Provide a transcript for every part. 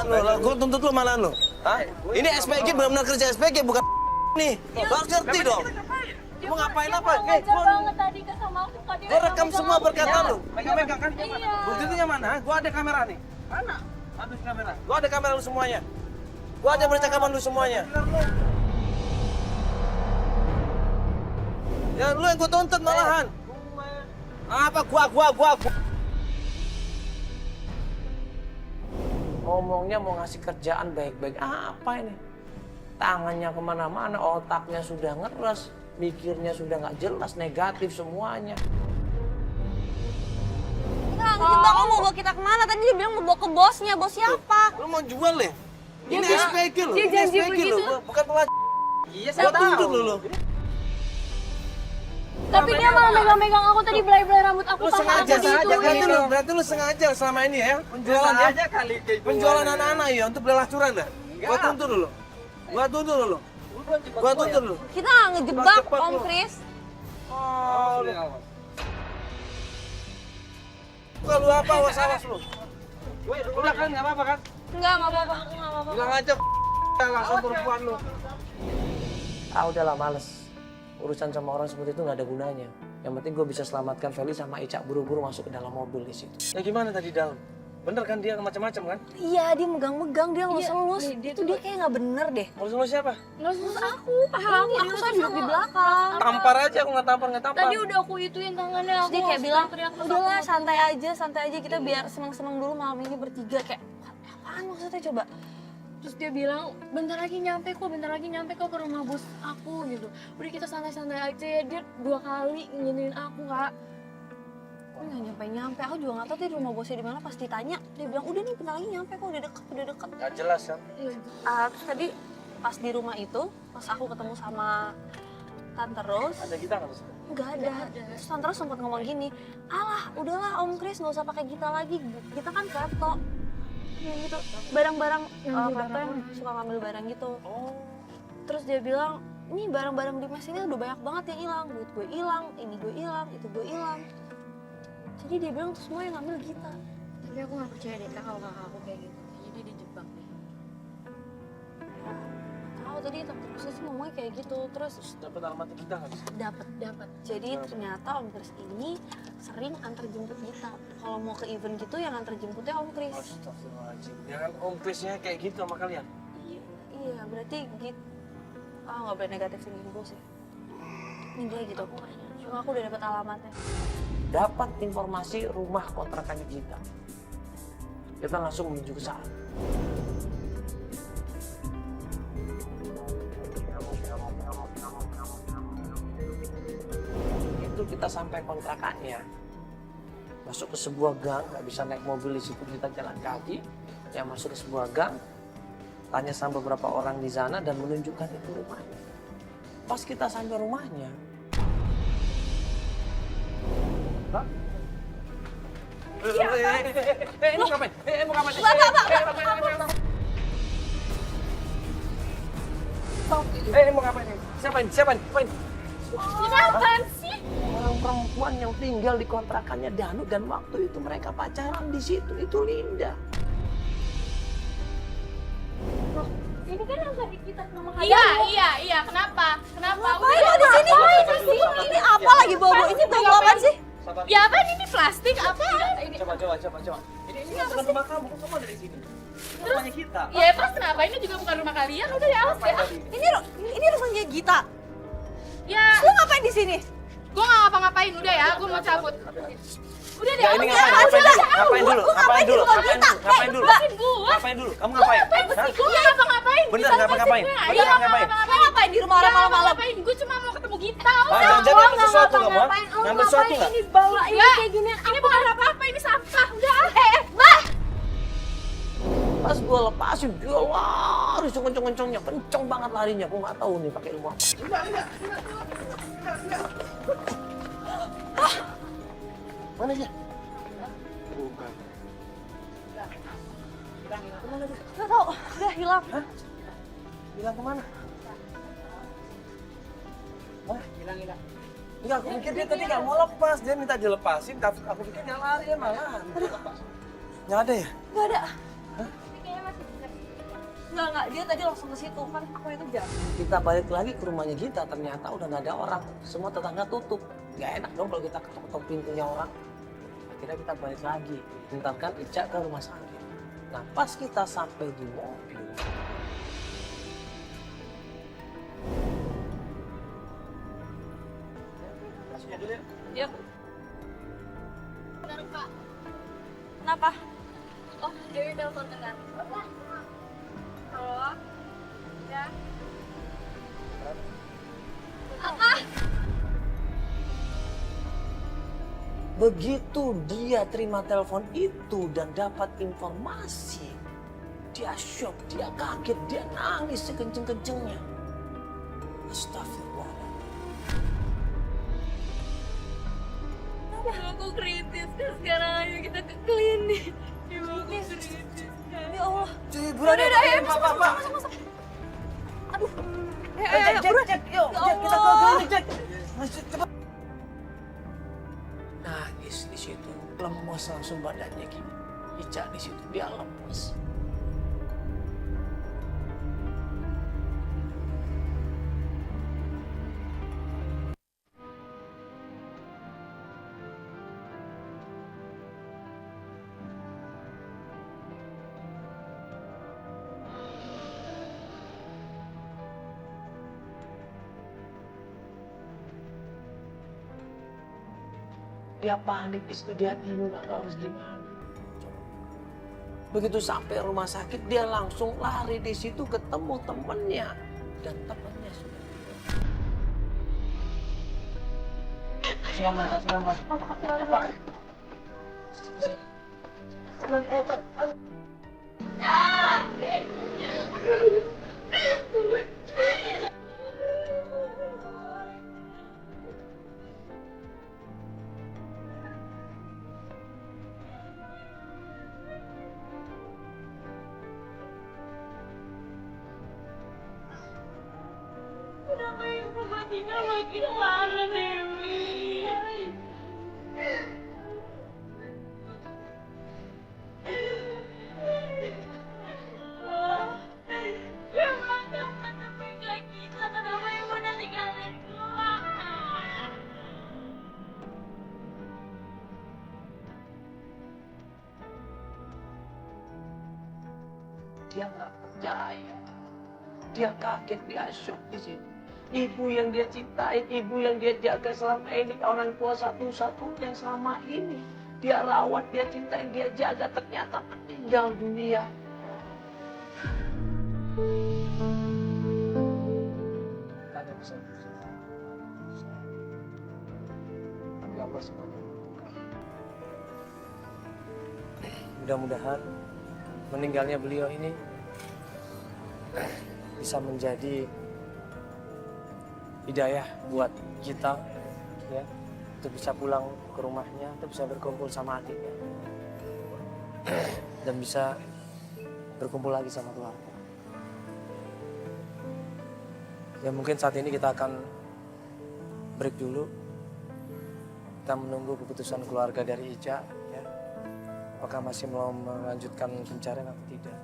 Gue tuntut lu malah lu. Hah? Ini SPG benar-benar kerja SPG bukan nih. Lu harus ngerti dong. Mau ngapain apa? Ngajar banget tadi ke sama aku. Gue rekam semua perkataan lu. Megang-megang kan? Iya. Buktinya mana? Gua ada kamera nih. Mana? Habis kamera. Gue ada kamera lu semuanya. Gue ada percakapan lu semuanya. Ya lu yang gue tuntut malahan. Apa gua. Ngomongnya mau ngasih kerjaan baik-baik. Apa ini? Tangannya kemana-mana, otaknya sudah ngeres, mikirnya sudah nggak jelas, negatif semuanya. Kita ngejebak, lo mau bawa kita kemana? Tadi dia bilang mau bawa ke bosnya, bos siapa? Lu mau jual ya? Ini Dia SPG lu, dia ini janji SPG begitu. lu, bukan pelajar. Iya, Gua tuntut lu. Tapi dia malah megang-megang aku tadi, belai-belai rambut aku. Lu sama sengaja aku saja, gitu. berarti lu sengaja selama ini ya, penjualan ya, aja kali kayak penjualan anak-anak ya untuk belacuran dah. Gua tuntut dulu. Gua tuntut dulu. Kita nggak ngejebak, Cepat Om lu. Chris. Oh, lu. Kalau apa awas lu. Udah kan nggak apa-apa kan? Enggak apa-apa, aku nggak apa-apa. Bilang aja langsung perempuan lu. Udahlah males. Urusan sama orang seperti itu nggak ada gunanya. Yang penting gue bisa selamatkan Feli sama Ica buru-buru masuk ke dalam mobil di situ. Ya gimana tadi dalam? Bener kan dia macam-macam kan? Iya, dia megang-megang, dia Iya, ngelus-ngelus. nih, dia Itu tuh- dia kayak nggak bener deh. Mau siapa? Ngelus aku, paha Aku soalnya duduk di belakang. Tampar aja, aku nggak tampar. Tadi udah aku ituin tangannya, Terus aku dia kayak bilang, teriak terus udahlah aku- santai aja kita biar seneng-seneng dulu malam ini bertiga. Kayak, apaan maksudnya coba? Terus dia bilang, bentar lagi nyampe kok ke rumah bos aku gitu. Udah kita santai-santai aja ya, dia 2 kali nginin aku, Kak. Nggak nyampe-nyampe, aku juga nggak tahu tuh rumah bosnya di mana. Pas ditanya, dia bilang udah nih bentar lagi nyampe kok, udah deket. Gak jelas kan? Iya. Terus tadi pas di rumah itu, pas aku ketemu sama Tante Rose, Ada kita nggak? nggak ada. Terus Tante Rose sempat ngomong gini, alah udahlah Om Chris nggak usah pakai kita lagi, kita kan Kreto. Yang gitu, barang-barang Kreto yang suka ngambil barang gitu. Terus dia bilang, ini barang-barang di mes ini udah banyak banget yang hilang, duit gue hilang, ini gue hilang, itu gue hilang. Jadi dia bilang tuh semua yang ngambil kita. Tapi aku gak percaya deh, Kak, kalau kakak aku kayak gitu. Kayaknya dia dijebak deh. Tahu tadi Tante Rose sih ngomongnya kayak gitu. Terus Dapat alamat kita nggak? dapat. Jadi ternyata Om Chris ini sering antar jemput kita. Kalau mau ke event gitu yang antar jemputnya Om Chris. Astagfirullahaladzim. Jangan Om Krisnya kayak gitu sama kalian. Iya, berarti gitu. Nggak boleh negatif thinking bos ya. Ini dia gitu pokoknya. Cuma aku udah dapat alamatnya. Dapat informasi rumah kontrakannya kita. Kita langsung menuju ke sana. Itu kita sampai kontrakannya. Masuk ke sebuah gang, nggak bisa naik mobil di situ, kita jalan kaki. Yang masuk ke sebuah gang, tanya sama beberapa orang di sana dan menunjukkan itu rumahnya. Pas kita sampai rumahnya, Hah? Mau ngapain? Mau ngapain? Mau ngapain? Siapa ini? Apaan sih? Orang perempuan yang tinggal di kontrakannya Danu dan waktu itu mereka pacaran di situ, itu Linda. Ini kan yang tadi kita ke rumah Iya, kenapa? Ngapain lo di sini? Ini apa lagi bawa? Ini bawa apaan sih? Ya apa ini plastik apa? Coba. Ini bukan rumah kamu, kamu dari sini. Rumahnya kita. Ya terus kenapa? Ini juga bukan rumah kalian. Udah ya awas ya. Ini rumahnya Gita. Ya, Lu ngapain di sini? gue nggak ngapa-ngapain. Udah ya, gue mau cabut. Udah deh, Ini awas ya. ngapain dulu? Ngapain dulu? Ngapain dulu? Kamu ngapain? Hah? Gue nggak ngapa-ngapain. Bener nggak ngapain? Iya, Bener ngapain? Ngapain di rumah orang malam-malam? ngapain? Gue cuma mau ketemu Gita. Jangan ambil sesuatu kamu, ha? Ngambil sesuatu nggak? Ini bawa ini Ya, kayak gini. ini bukan apa-apa, ini sampah. Udah. Mbak! Pas gue lepasin, dia lari sekenceng-kencengnya, kenceng banget larinya. Gue nggak tahu nih pakai ilmu apa. Mana dia? Bukan. Nggak tahu, udah hilang. Hilang kemana? Hah? Hilang. Enggak, aku pikir dia tadi nggak mau lepas. Dia minta dilepasin, aku pikir dia lari ya malahan. Nggak ada ya? Nggak ada. Kayaknya masih bisa Enggak, dia tadi langsung ke situ kan aku yang kejar. Kita balik lagi ke rumahnya kita, ternyata udah nggak ada orang. Semua tetangga tutup. Nggak enak dong kalau kita ketok-ketok pintunya orang. Akhirnya kita balik lagi, mengantarkan Ica ke rumah sakit. Nah pas kita sampai di mobil, Kasihnya dulu ya. Yuk. Bentar, Kak. Kenapa? Oh, Dewi telepon dengar. Halo. Ya. begitu dia terima telepon itu dan dapat informasi, dia shock, dia kaget, dia nangis sekenceng-kencengnya. Astagfirullahaladzim. Ibuku kritis kan sekarang, ayo kita ke klinik. Ibuku kritis kan. Ya Allah. Buruan ya, Pak. Aduh. Cek, yuk, Ya Cek, kita ke Allah. klinik, Cek. Cepat. Nangis di situ, lemes langsung badannya gini. Ica di situ, dia lemes. Dia panik di situ, dia bingung harus gimana. Begitu sampai rumah sakit, dia langsung lari di situ ketemu temennya. Dan temennya sudah selamat. Kenapa ibu makin makin parah, Dewi? Gimana menemukan kita? Kenapa ibu tinggalin gua? Dia nggak percaya. Dia kaget, dia shock di situ. Ibu yang dia cintai, ibu yang dia jaga selama ini, orang tua satu-satunya selama ini. Dia rawat, dia cintai, dia jaga, ternyata meninggal dunia. Kalian bisa berusaha. Tapi Allah semuanya. Mudah-mudahan meninggalnya beliau ini bisa menjadi hidayah buat kita, ya, untuk bisa pulang ke rumahnya, untuk bisa berkumpul sama adiknya, dan bisa berkumpul lagi sama keluarga. Ya mungkin saat ini kita akan break dulu, kita menunggu keputusan keluarga dari Ica, ya, apakah masih mau melanjutkan pencarian atau tidak.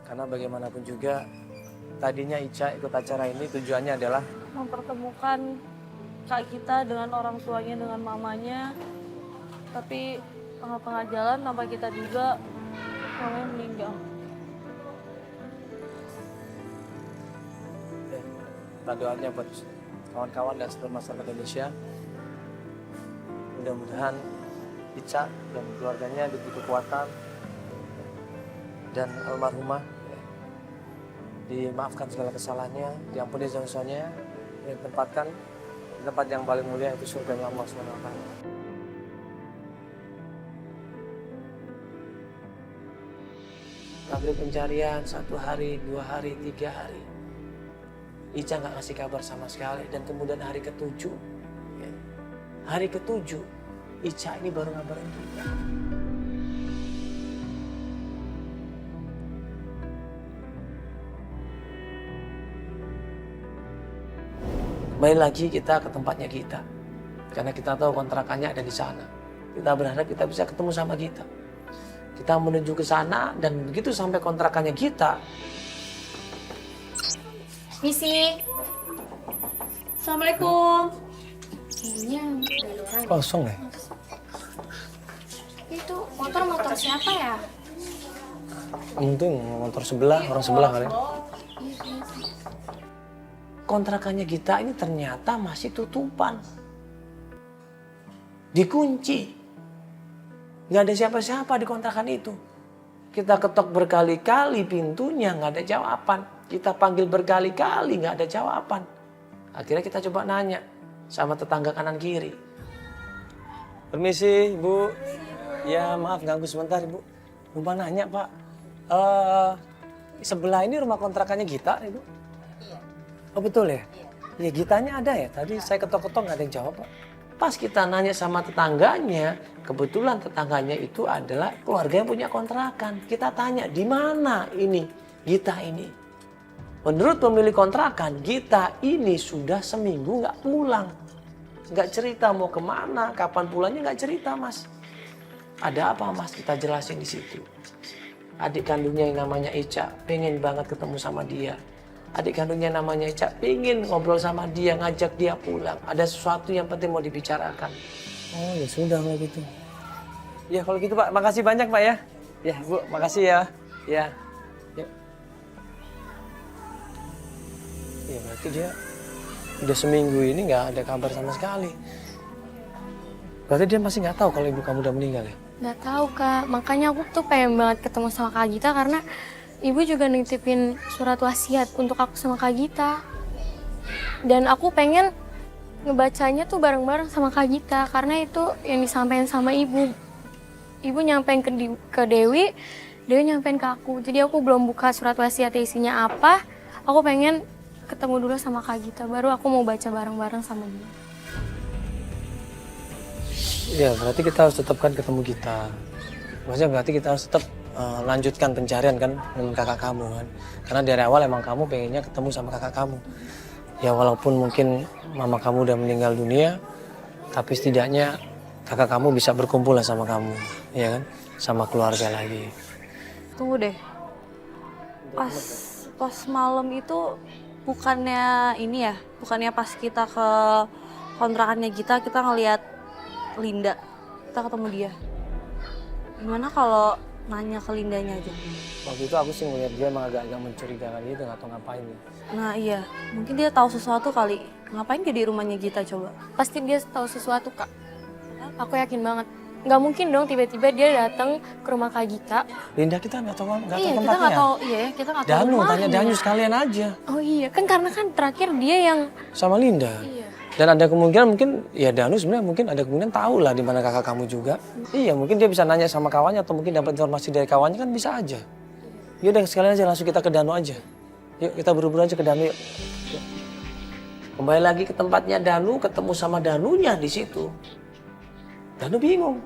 Karena bagaimanapun juga tadinya Ica ikut acara ini tujuannya adalah Mempertemukan kak kita dengan orang tuanya, dengan mamanya. Tapi tengah-tengah jalan tanpa kita juga mamanya meninggal. ya, kita doanya buat kawan-kawan dan seluruh masyarakat Indonesia. Mudah-mudahan Ica dan keluarganya diberi kekuatan dan almarhumah dimaafkan segala kesalahannya, diampuni dosa-dosanya, ditempatkan di tempat yang paling mulia, yaitu surga Allah SWT. Tablik pencarian 1 hari, 2 hari, 3 hari. Ica nggak ngasih kabar sama sekali, dan kemudian hari ke-7, ya, hari ke-7 Ica ini baru ngabarin kita. Kembali lagi kita ke tempatnya kita, karena kita tahu kontrakannya ada di sana. Kita berharap kita bisa ketemu sama kita. Kita menuju ke sana, dan begitu sampai kontrakannya kita, Misi. Assalamualaikum. Kayaknya ada orang. Kosong ya? Itu motor siapa ya? Mungkin motor sebelah, orang sebelah kali. Kontrakannya Gita ini ternyata masih tutupan. Dikunci. Nggak ada siapa-siapa di kontrakan itu. Kita ketok berkali-kali pintunya, nggak ada jawaban. Kita panggil berkali-kali, nggak ada jawaban. Akhirnya kita coba nanya sama tetangga kanan kiri. Permisi, Bu. Ya, maaf ganggu sebentar, Ibu. Lupa nanya, Pak. Sebelah ini rumah kontrakannya Gita, Ibu? Iya. Oh, betul ya? Iya, Gitanya ada ya? Tadi saya ketok-ketok nggak ada yang jawab, Pak. Pas kita nanya sama tetangganya, kebetulan tetangganya itu adalah keluarga yang punya kontrakan. Kita tanya, di mana ini Gita ini? Menurut pemilik kontrakan, Gita ini sudah seminggu nggak pulang. Nggak cerita mau kemana, kapan pulangnya nggak cerita, Mas. Ada apa, Mas? Kita jelasin di situ. Adik kandungnya yang namanya Ica pengen banget ketemu sama dia. Adik kandungnya namanya Ica pengen ngobrol sama dia, ngajak dia pulang. Ada sesuatu yang penting mau dibicarakan. Oh ya sudah kalau gitu. Ya kalau gitu Pak, makasih banyak Pak ya. Ya Bu, makasih ya. Ya. Ya, ya berarti dia udah seminggu ini nggak ada kabar sama sekali. Berarti dia masih nggak tahu kalau ibu kamu udah meninggal ya? Nggak tahu Kak, makanya aku tuh pengen banget ketemu sama Kak Gita karena Ibu juga nitipin surat wasiat untuk aku sama Kak Gita. Dan aku pengen ngebacanya tuh bareng-bareng sama Kak Gita karena itu yang disampaikan sama Ibu. Ibu nyampein ke Dewi, Dewi nyampein ke aku. Jadi aku belum buka surat wasiat isinya apa. Aku pengen ketemu dulu sama Kak Gita, baru aku mau baca bareng-bareng sama dia. Iya, berarti kita harus tetapkan ketemu kita. Maksudnya berarti kita harus tetap lanjutkan pencarian kan dengan kakak kamu kan. Karena dari awal emang kamu pengennya ketemu sama kakak kamu. Ya walaupun mungkin mama kamu udah meninggal dunia, tapi setidaknya kakak kamu bisa berkumpul lah sama kamu, ya kan? Sama keluarga lagi. Tunggu deh. Pas malam itu bukannya ini ya, bukannya pas kita ke kontrakannya kita ngelihat Linda, kita ketemu dia. Gimana kalau nanya ke Lindanya aja? Waktu itu aku sih ngeliat dia emang agak-agak mencurigakan gitu, nggak tahu ngapain nih. Nah iya, mungkin dia tahu sesuatu kali. Ngapain dia di rumahnya Gita coba? Pasti dia tahu sesuatu Kak. Aku yakin banget. Nggak mungkin dong tiba-tiba dia datang ke rumah Kak Gita. Linda kita nggak tahu Iya, tempatnya. kita nggak tahu. Iya, kita nggak tahu Danu, rumahnya. tanya Danu sekalian aja Oh iya, kan karena kan terakhir dia yang... sama Linda. Iya. Dan ada kemungkinan mungkin ya Danu sebenarnya mungkin ada kemungkinan tahu lah di mana kakak kamu juga. Iya, mungkin dia bisa nanya sama kawannya atau mungkin dapat informasi dari kawannya kan bisa aja. Yaudah sekalian aja langsung kita ke Danu aja. Yuk kita buru-buru aja ke Danu yuk. Yuk. Kembali lagi ke tempatnya Danu, ketemu sama Danunya di situ. Danu bingung.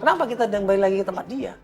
Kenapa kita kembali lagi ke tempat dia?